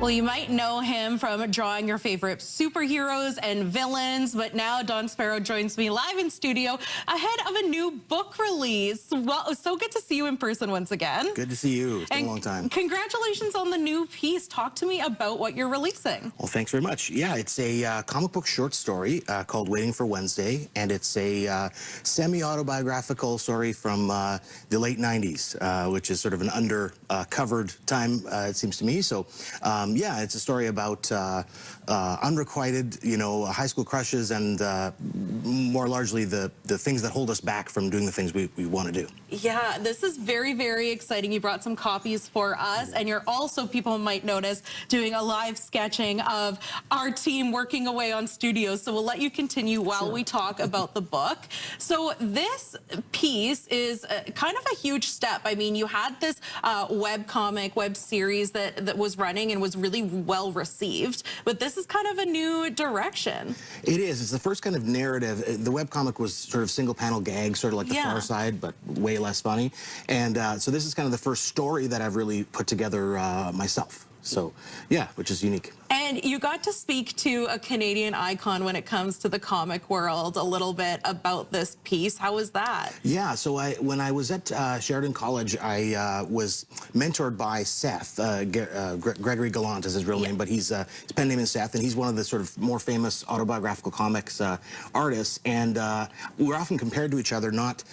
Well, you might know him from drawing your favorite superheroes and villains, but now Don Sparrow joins me live in studio ahead of a new book release. Well, so good to see you in person once again. Good to see you. It's been a long time. Congratulations on the new piece. Talk to me about what you're releasing. Well, thanks very much. Yeah, it's a comic book short story called Waiting for Wednesday, and it's a semi-autobiographical story from the late 90s, which is sort of an under-covered time, it seems to me. So, yeah, it's a story about unrequited, high school crushes and more largely the things that hold us back from doing the things we want to do. Yeah, this is very, very exciting. You brought some copies for us, and you're also, people might notice, doing a live sketching of our team working away on studios. So we'll let you continue while we talk about the book. So this piece is kind of a huge step. I mean, you had this web series that was running and was really well received, but this is kind of a new direction. It is. It's the first kind of narrative. The webcomic was sort of single panel gag, sort of like The Far Side, but way less funny. And so this is kind of the first story that I've really put together myself. So, yeah, which is unique. And you got to speak to a Canadian icon when it comes to the comic world a little bit about this piece. How was that? Yeah, so when I was at Sheridan College, I was mentored by Seth. Gregory Gallant is his real name, but his pen name is Seth, and he's one of the sort of more famous autobiographical comics artists. And we're often compared to each other, not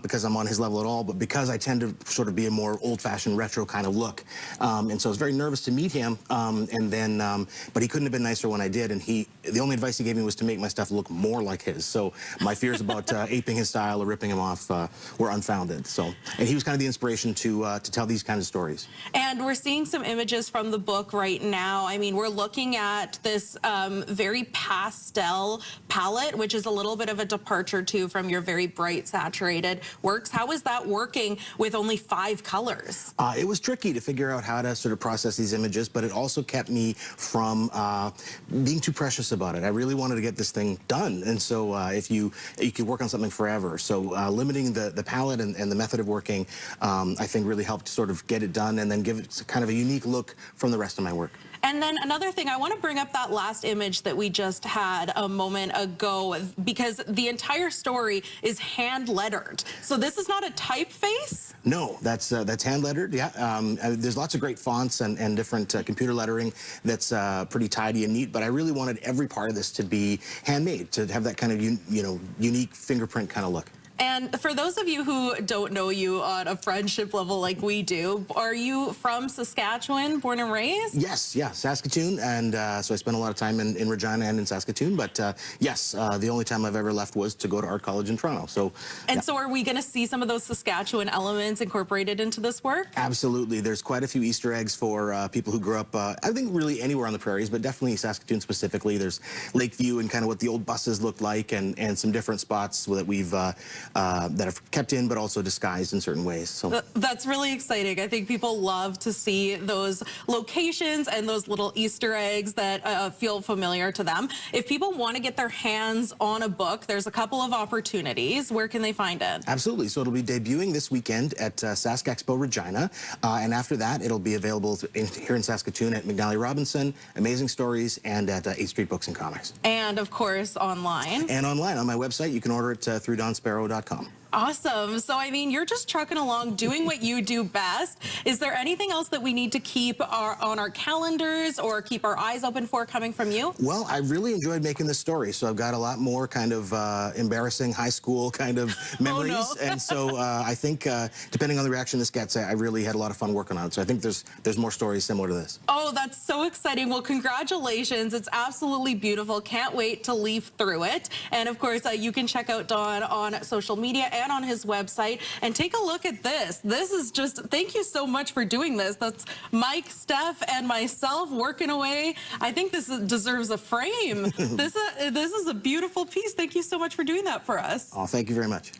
because I'm on his level at all, but because I tend to sort of be a more old-fashioned retro kind of look. And so I was very nervous to meet him, and then but he couldn't have been nicer when I did, and the only advice he gave me was to make my stuff look more like his. So my fears about aping his style or ripping him off were unfounded. So, and he was kind of the inspiration to tell these kinds of stories. And we're seeing some images from the book right now. I mean, we're looking at this very pastel palette, which is a little bit of a departure too from your very bright, saturated works. How is that working with only 5 colors? It was tricky to figure out how to sort of process these images, but it also kept me from being too precious about it. I really wanted to get this thing done, and so if you could work on something forever. So limiting the palette and the method of working, I think really helped sort of get it done and then give it kind of a unique look from the rest of my work. And then another thing, I want to bring up that last image that we just had a moment ago, because the entire story is hand-lettered. So this is not a typeface? No, that's hand-lettered, yeah. There's lots of great fonts and different computer lettering that's pretty tidy and neat, but I really wanted every part of this to be handmade, to have that kind of unique fingerprint kind of look. And for those of you who don't know you on a friendship level like we do, are you from Saskatchewan, born and raised? Yes, yeah, Saskatoon, and so I spent a lot of time in Regina and in Saskatoon, but yes, the only time I've ever left was to go to art college in Toronto. So, so are we going to see some of those Saskatchewan elements incorporated into this work? Absolutely. There's quite a few Easter eggs for people who grew up, I think really anywhere on the prairies, but definitely Saskatoon specifically. There's Lakeview and kind of what the old buses looked like, and some different spots that we've that have kept in but also disguised in certain ways. So that's really exciting. I think people love to see those locations and those little Easter eggs that feel familiar to them. If people want to get their hands on a book, there's a couple of opportunities. Where can they find it? Absolutely. So it'll be debuting this weekend at Sask Expo Regina, and after that it'll be available here in Saskatoon at McNally Robinson, Amazing Stories, and at 8th Street Books and Comics. And of course online. And online on my website. You can order it through donsparrow.com. Awesome. So, I mean, you're just trucking along, doing what you do best. Is there anything else that we need to keep on our calendars or keep our eyes open for coming from you? Well, I really enjoyed making this story, so I've got a lot more kind of embarrassing high school kind of memories. Oh, no. And so I think, depending on the reaction this gets, I really had a lot of fun working on it. So I think there's more stories similar to this. Oh, that's so exciting. Well, congratulations. It's absolutely beautiful. Can't wait to leaf through it. And, of course, you can check out Don on social media and on his website, and take a look at this. This is just, thank you so much for doing this. That's Mike, Steph, and myself working away. I think this deserves a frame. This is a beautiful piece. Thank you so much for doing that for us. Oh, thank you very much.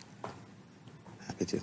Happy to.